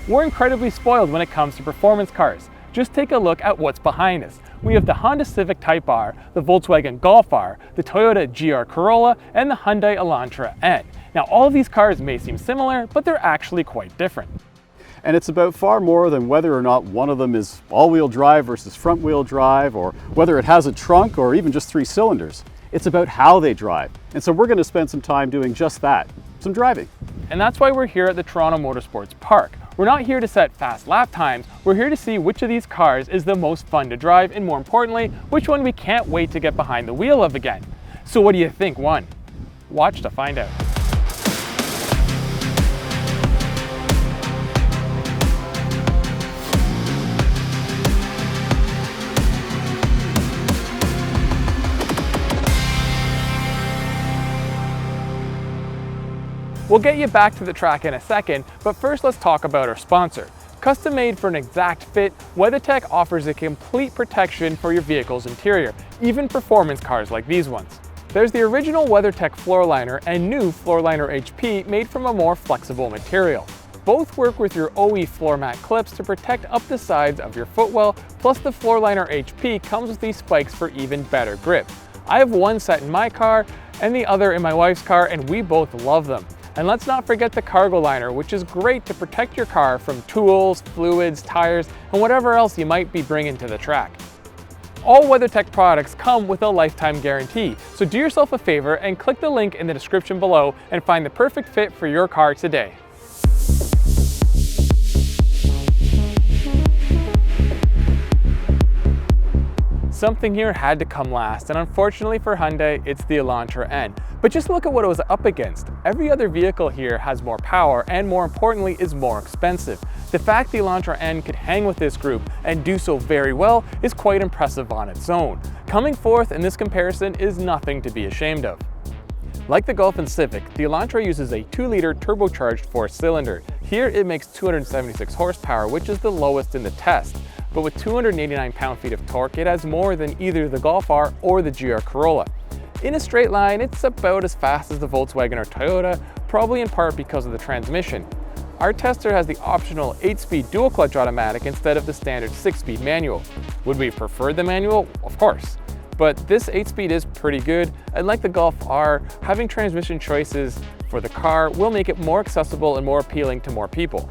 We're incredibly spoiled when it comes to performance cars. Just take a look at what's behind us. We have the Honda Civic Type R, the Volkswagen Golf R, the Toyota GR Corolla, and the Hyundai Elantra N. Now, all of these cars may seem similar, but they're actually quite different. And it's about far more than whether or not one of them is all-wheel drive versus front-wheel drive, or whether it has a trunk or even just 3 cylinders. It's about how they drive. And so we're going to spend some time doing just that, some driving. And that's why we're here at the Toronto Motorsports Park. We're not here to set fast lap times, we're here to see which of these cars is the most fun to drive, and more importantly, which one we can't wait to get behind the wheel of again. So what do you think won? Watch to find out. We'll get you back to the track in a second, but first let's talk about our sponsor. Custom made for an exact fit, WeatherTech offers a complete protection for your vehicle's interior, even performance cars like these ones. There's the original WeatherTech floor liner and new floor liner HP made from a more flexible material. Both work with your OE floor mat clips to protect up the sides of your footwell, plus the floor liner HP comes with these spikes for even better grip. I have one set in my car and the other in my wife's car, and we both love them. And let's not forget the cargo liner, which is great to protect your car from tools, fluids, tires, and whatever else you might be bringing to the track. All WeatherTech products come with a lifetime guarantee, so do yourself a favor and click the link in the description below and find the perfect fit for your car today. Something here had to come last, and unfortunately for Hyundai, it's the Elantra N. But just look at what it was up against. Every other vehicle here has more power and, more importantly, is more expensive. The fact the Elantra N could hang with this group and do so very well is quite impressive on its own. Coming fourth in this comparison is nothing to be ashamed of. Like the Golf and Civic, the Elantra uses a 2-liter turbocharged 4-cylinder. Here it makes 276 horsepower, which is the lowest in the test. But with 289 pound-feet of torque, it has more than either the Golf R or the GR Corolla. In a straight line, it's about as fast as the Volkswagen or Toyota, probably in part because of the transmission. Our tester has the optional 8-speed dual-clutch automatic instead of the standard 6-speed manual. Would we prefer the manual? Of course. But this 8-speed is pretty good, and like the Golf R, having transmission choices for the car will make it more accessible and more appealing to more people.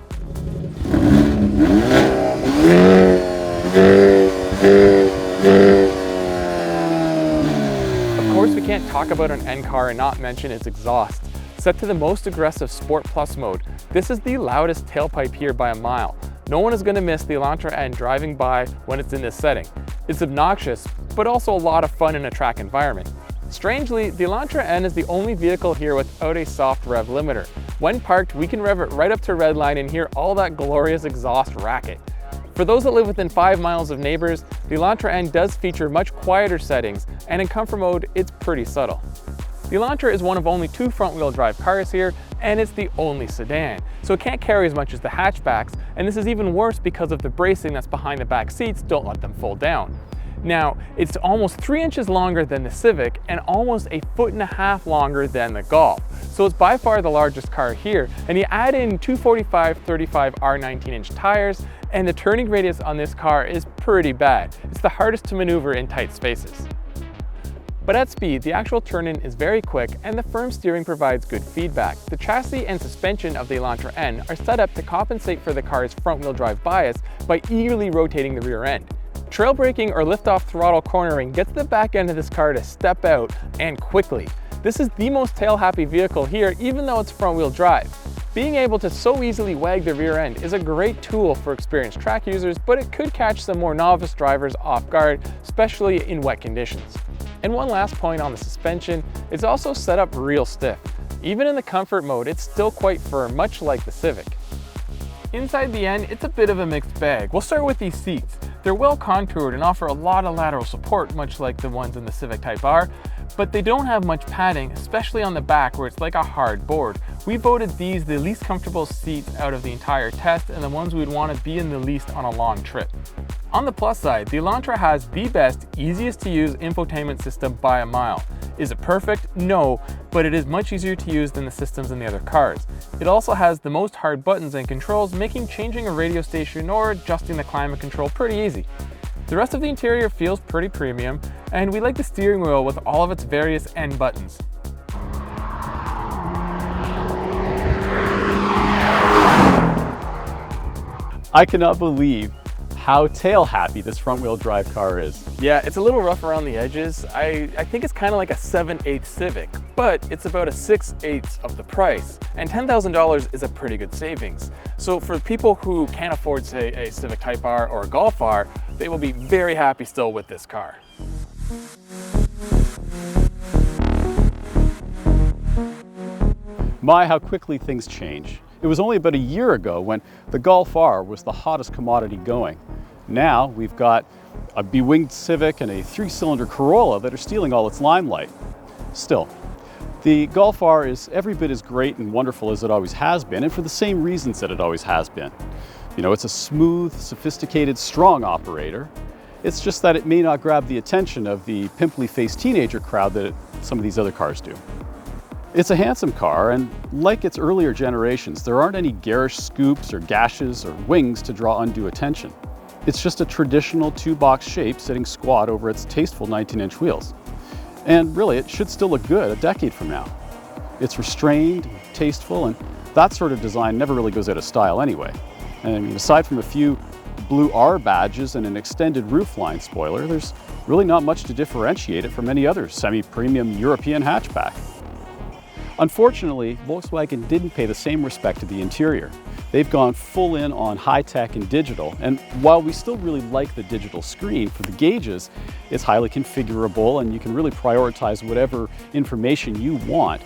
Of course, we can't talk about an N car and not mention its exhaust. Set to the most aggressive Sport Plus mode, this is the loudest tailpipe here by a mile. No one is going to miss the Elantra N driving by when it's in this setting. It's obnoxious, but also a lot of fun in a track environment. Strangely, the Elantra N is the only vehicle here without a soft rev limiter. When parked, we can rev it right up to redline and hear all that glorious exhaust racket. For those that live within 5 miles of neighbors, the Elantra N does feature much quieter settings, and in comfort mode, it's pretty subtle. The Elantra is one of only 2 front-wheel drive cars here, and it's the only sedan, so it can't carry as much as the hatchbacks, and this is even worse because of the bracing that's behind the back seats don't let them fold down. Now, it's almost 3 inches longer than the Civic and almost 1.5 feet longer than the Golf. So it's by far the largest car here, and you add in 245/35 R 19-inch tires, and the turning radius on this car is pretty bad. It's the hardest to maneuver in tight spaces. But at speed, the actual turn-in is very quick and the firm steering provides good feedback. The chassis and suspension of the Elantra N are set up to compensate for the car's front-wheel drive bias by eagerly rotating the rear end. Trail braking or lift-off throttle cornering gets the back end of this car to step out, and quickly. This is the most tail-happy vehicle here, even though it's front-wheel drive. Being able to so easily wag the rear end is a great tool for experienced track users, but it could catch some more novice drivers off guard, especially in wet conditions. And one last point on the suspension, it's also set up real stiff. Even in the comfort mode, it's still quite firm, much like the Civic. Inside the N, it's a bit of a mixed bag. We'll start with these seats. They're well contoured and offer a lot of lateral support, much like the ones in the Civic Type R, but they don't have much padding, especially on the back where it's like a hard board. We voted these the least comfortable seats out of the entire test and the ones we'd want to be in the least on a long trip. On the plus side, the Elantra has the best, easiest to use infotainment system by a mile. Is it perfect? No, but it is much easier to use than the systems in the other cars. It also has the most hard buttons and controls, making changing a radio station or adjusting the climate control pretty easy. The rest of the interior feels pretty premium, and we like the steering wheel with all of its various N buttons. I cannot believe how tail happy this front wheel drive car is. Yeah, it's a little rough around the edges. I think it's kind of like a 7/8 Civic, but it's about a 6/8 of the price. And $10,000 is a pretty good savings. So for people who can't afford, say, a Civic Type R or a Golf R, they will be very happy still with this car. My, how quickly things change. It was only about a year ago when the Golf R was the hottest commodity going. Now we've got a bewinged Civic and a 3-cylinder Corolla that are stealing all its limelight. Still, the Golf R is every bit as great and wonderful as it always has been, and for the same reasons that it always has been. You know, it's a smooth, sophisticated, strong operator. It's just that it may not grab the attention of the pimply-faced teenager crowd that some of these other cars do. It's a handsome car, and like its earlier generations, there aren't any garish scoops or gashes or wings to draw undue attention. It's just a traditional 2-box shape sitting squat over its tasteful 19-inch wheels. And really, it should still look good a decade from now. It's restrained, tasteful, and that sort of design never really goes out of style anyway. And I mean, aside from a few blue R badges and an extended roofline spoiler, there's really not much to differentiate it from any other semi-premium European hatchback. Unfortunately, Volkswagen didn't pay the same respect to the interior. They've gone full in on high-tech and digital, and while we still really like the digital screen for the gauges, it's highly configurable and you can really prioritize whatever information you want.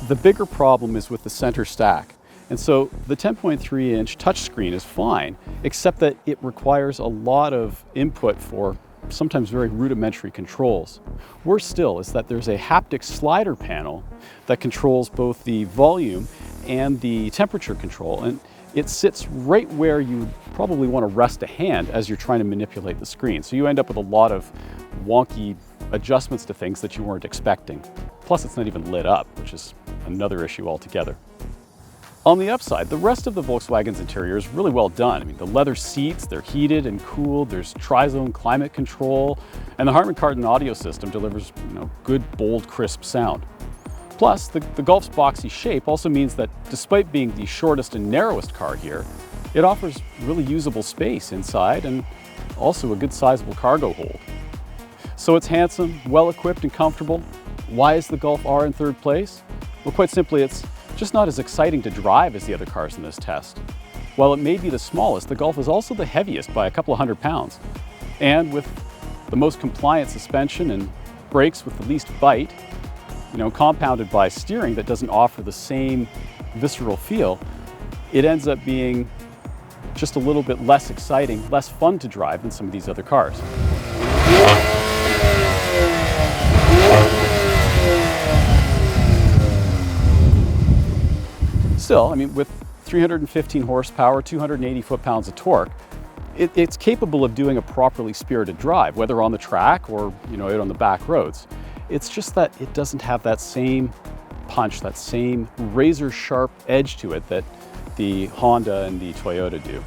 The bigger problem is with the center stack. And so the 10.3-inch touchscreen is fine, except that it requires a lot of input for sometimes very rudimentary controls. Worse still is that there's a haptic slider panel that controls both the volume and the temperature control, and it sits right where you probably want to rest a hand as you're trying to manipulate the screen. So you end up with a lot of wonky adjustments to things that you weren't expecting. Plus, it's not even lit up, which is another issue altogether. On the upside, the rest of the Volkswagen's interior is really well done. I mean, the leather seats, they're heated and cooled, there's tri-zone climate control, and the Harman Kardon audio system delivers, good, bold, crisp sound. Plus, the Golf's boxy shape also means that despite being the shortest and narrowest car here, it offers really usable space inside and also a good sizable cargo hold. So it's handsome, well-equipped and comfortable. Why is the Golf R in third place? Well, quite simply, it's just not as exciting to drive as the other cars in this test. While it may be the smallest, the Golf is also the heaviest by a couple of 100 pounds. And with the most compliant suspension and brakes with the least bite, compounded by steering that doesn't offer the same visceral feel, it ends up being just a little bit less exciting, less fun to drive than some of these other cars. Still, with 315 horsepower, 280 foot-pounds of torque, it's capable of doing a properly spirited drive, whether on the track or out on the back roads. It's just that it doesn't have that same punch, that same razor-sharp edge to it that the Honda and the Toyota do.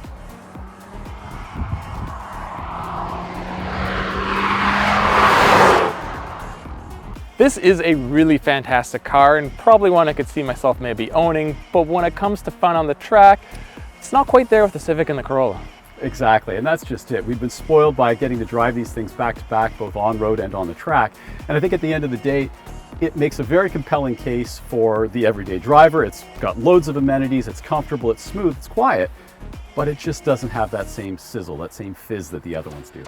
This is a really fantastic car and probably one I could see myself maybe owning, but when it comes to fun on the track, it's not quite there with the Civic and the Corolla. Exactly, and that's just it. We've been spoiled by getting to drive these things back to back, both on road and on the track. And I think at the end of the day, it makes a very compelling case for the everyday driver. It's got loads of amenities, it's comfortable, it's smooth, it's quiet, but it just doesn't have that same sizzle, that same fizz that the other ones do.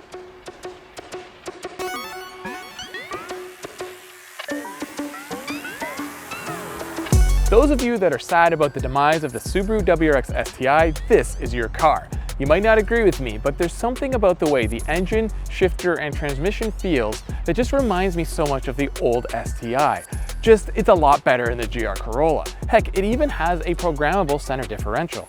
Those of you that are sad about the demise of the Subaru WRX STI, this is your car. You might not agree with me, but there's something about the way the engine, shifter, and transmission feels that just reminds me so much of the old STI. It's a lot better in the GR Corolla. Heck, it even has a programmable center differential.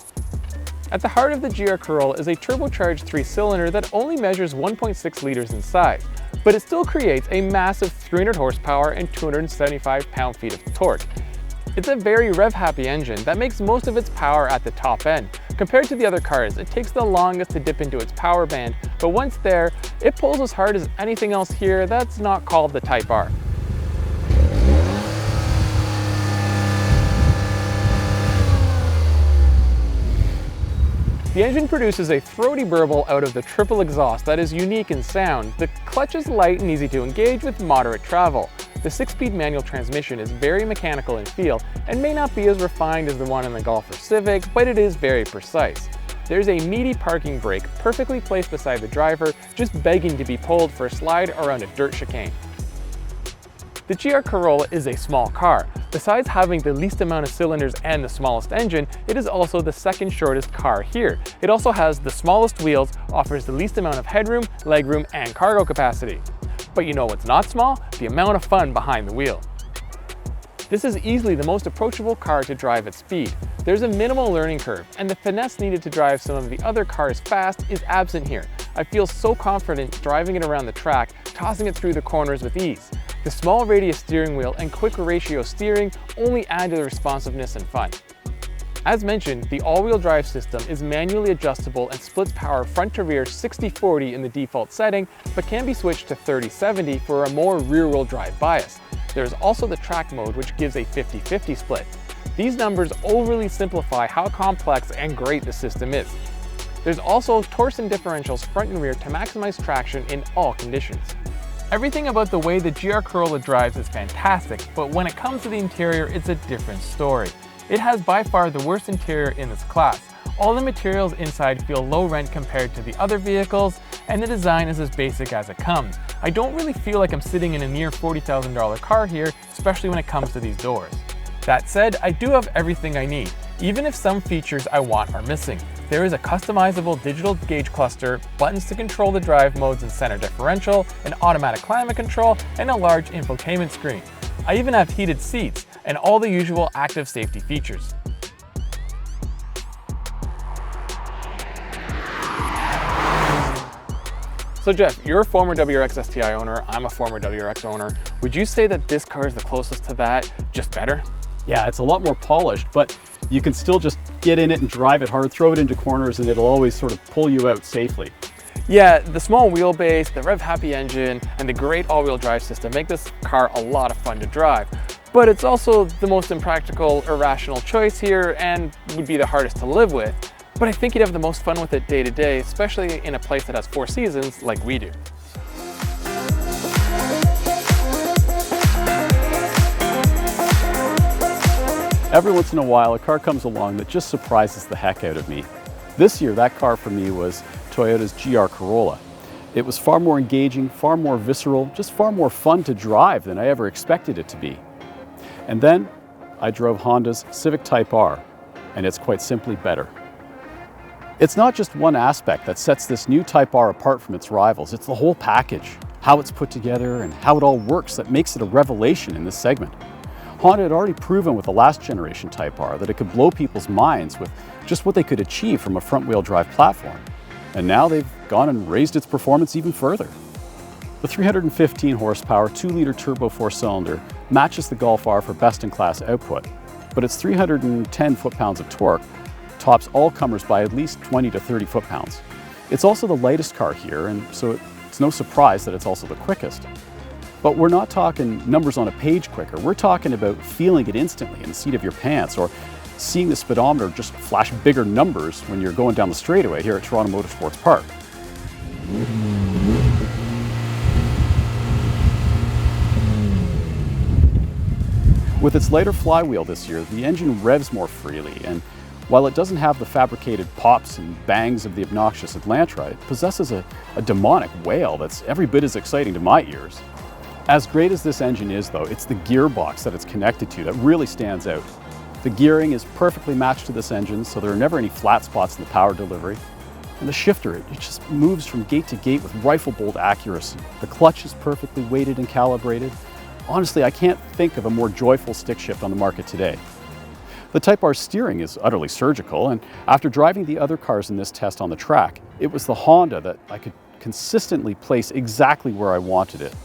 At the heart of the GR Corolla is a turbocharged 3-cylinder that only measures 1.6 liters in size. but it still creates a massive 300 horsepower and 275 pound-feet of torque. It's a very rev-happy engine that makes most of its power at the top end. Compared to the other cars, it takes the longest to dip into its power band, but once there, it pulls as hard as anything else here that's not called the Type R. The engine produces a throaty burble out of the triple exhaust that is unique in sound. The clutch is light and easy to engage with moderate travel. The 6-speed manual transmission is very mechanical in feel and may not be as refined as the one in the Golf or Civic, but it is very precise. There's a meaty parking brake perfectly placed beside the driver, just begging to be pulled for a slide around a dirt chicane. The GR Corolla is a small car. Besides having the least amount of cylinders and the smallest engine, it is also the second shortest car here. It also has the smallest wheels, offers the least amount of headroom, legroom, and cargo capacity. But you know what's not small? The amount of fun behind the wheel. This is easily the most approachable car to drive at speed. There's a minimal learning curve, and the finesse needed to drive some of the other cars fast is absent here. I feel so confident driving it around the track, tossing it through the corners with ease. The small radius steering wheel and quick ratio steering only add to the responsiveness and fun. As mentioned, the all-wheel drive system is manually adjustable and splits power front to rear 60-40 in the default setting, but can be switched to 30-70 for a more rear-wheel drive bias. There's also the track mode, which gives a 50-50 split. These numbers overly simplify how complex and great the system is. There's also torsion differentials front and rear to maximize traction in all conditions. Everything about the way the GR Corolla drives is fantastic, but when it comes to the interior, it's a different story. It has by far the worst interior in its class. All the materials inside feel low rent compared to the other vehicles, and the design is as basic as it comes. I don't really feel like I'm sitting in a near $40,000 car here, especially when it comes to these doors. That said, I do have everything I need, even if some features I want are missing. There is a customizable digital gauge cluster, buttons to control the drive modes and center differential, an automatic climate control, and a large infotainment screen. I even have heated seats and all the usual active safety features. So Jeff, you're a former WRX STI owner, I'm a former WRX owner. Would you say that this car is the closest to that, just better? Yeah, it's a lot more polished, but you can still just get in it and drive it hard, throw it into corners, and it'll always sort of pull you out safely. Yeah, the small wheelbase, the rev-happy engine, and the great all-wheel drive system make this car a lot of fun to drive. But it's also the most impractical, irrational choice here and would be the hardest to live with. But I think you'd have the most fun with it day to day, especially in a place that has 4 seasons like we do. Every once in a while, a car comes along that just surprises the heck out of me. This year, that car for me was Toyota's GR Corolla. It was far more engaging, far more visceral, just far more fun to drive than I ever expected it to be. And then I drove Honda's Civic Type R, and it's quite simply better. It's not just one aspect that sets this new Type R apart from its rivals, it's the whole package, how it's put together and how it all works that makes it a revelation in this segment. Honda had already proven with the last generation Type R that it could blow people's minds with just what they could achieve from a front-wheel drive platform. And now they've gone and raised its performance even further. The 315 horsepower 2-liter turbo 4-cylinder matches the Golf R for best-in-class output, but its 310 foot-pounds of torque tops all comers by at least 20 to 30 foot-pounds. It's also the lightest car here, and so it's no surprise that it's also the quickest. But we're not talking numbers on a page quicker. We're talking about feeling it instantly in the seat of your pants or seeing the speedometer just flash bigger numbers when you're going down the straightaway here at Toronto Motorsports Park. With its lighter flywheel this year, the engine revs more freely, and while it doesn't have the fabricated pops and bangs of the obnoxious Elantra, it possesses a demonic wail that's every bit as exciting to my ears. As great as this engine is though, it's the gearbox that it's connected to that really stands out. The gearing is perfectly matched to this engine, so there are never any flat spots in the power delivery. And the shifter, it just moves from gate to gate with rifle bolt accuracy. The clutch is perfectly weighted and calibrated. Honestly, I can't think of a more joyful stick shift on the market today. The Type R steering is utterly surgical, and after driving the other cars in this test on the track, it was the Honda that I could consistently place exactly where I wanted it.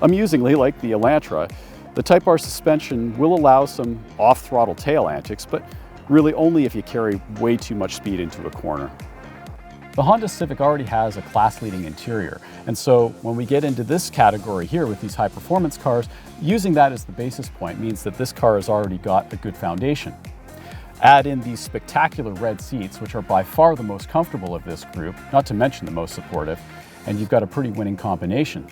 Amusingly, like the Elantra, the Type R suspension will allow some off-throttle tail antics, but really only if you carry way too much speed into a corner. The Honda Civic already has a class-leading interior, and so when we get into this category here with these high-performance cars, using that as the basis point means that this car has already got a good foundation. Add in these spectacular red seats, which are by far the most comfortable of this group, not to mention the most supportive, and you've got a pretty winning combination.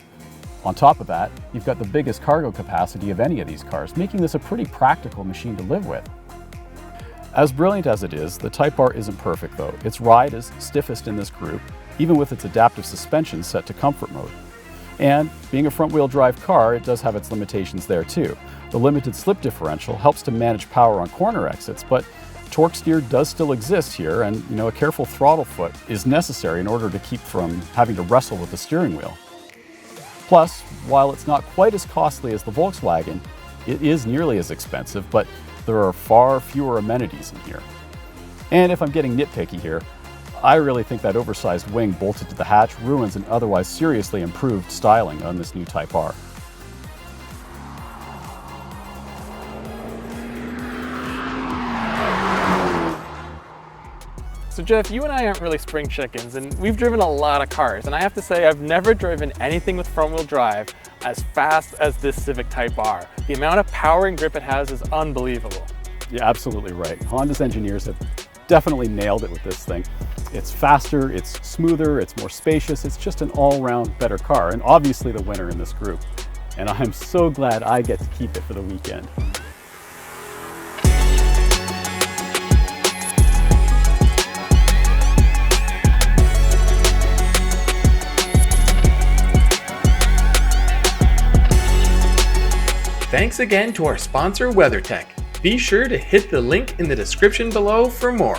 On top of that, you've got the biggest cargo capacity of any of these cars, making this a pretty practical machine to live with. As brilliant as it is, the Type R isn't perfect though. Its ride is stiffest in this group, even with its adaptive suspension set to comfort mode. And being a front-wheel drive car, it does have its limitations there too. The limited slip differential helps to manage power on corner exits, but torque steer does still exist here, and a careful throttle foot is necessary in order to keep from having to wrestle with the steering wheel. Plus, while it's not quite as costly as the Volkswagen, it is nearly as expensive, but there are far fewer amenities in here. And if I'm getting nitpicky here, I really think that oversized wing bolted to the hatch ruins an otherwise seriously improved styling on this new Type R. So Jeff, you and I aren't really spring chickens, and we've driven a lot of cars, and I have to say I've never driven anything with front-wheel drive as fast as this Civic Type R. The amount of power and grip it has is unbelievable. You're absolutely right. Honda's engineers have definitely nailed it with this thing. It's faster, it's smoother, it's more spacious, it's just an all-round better car, and obviously the winner in this group. And I'm so glad I get to keep it for the weekend. Thanks again to our sponsor WeatherTech. Be sure to hit the link in the description below for more.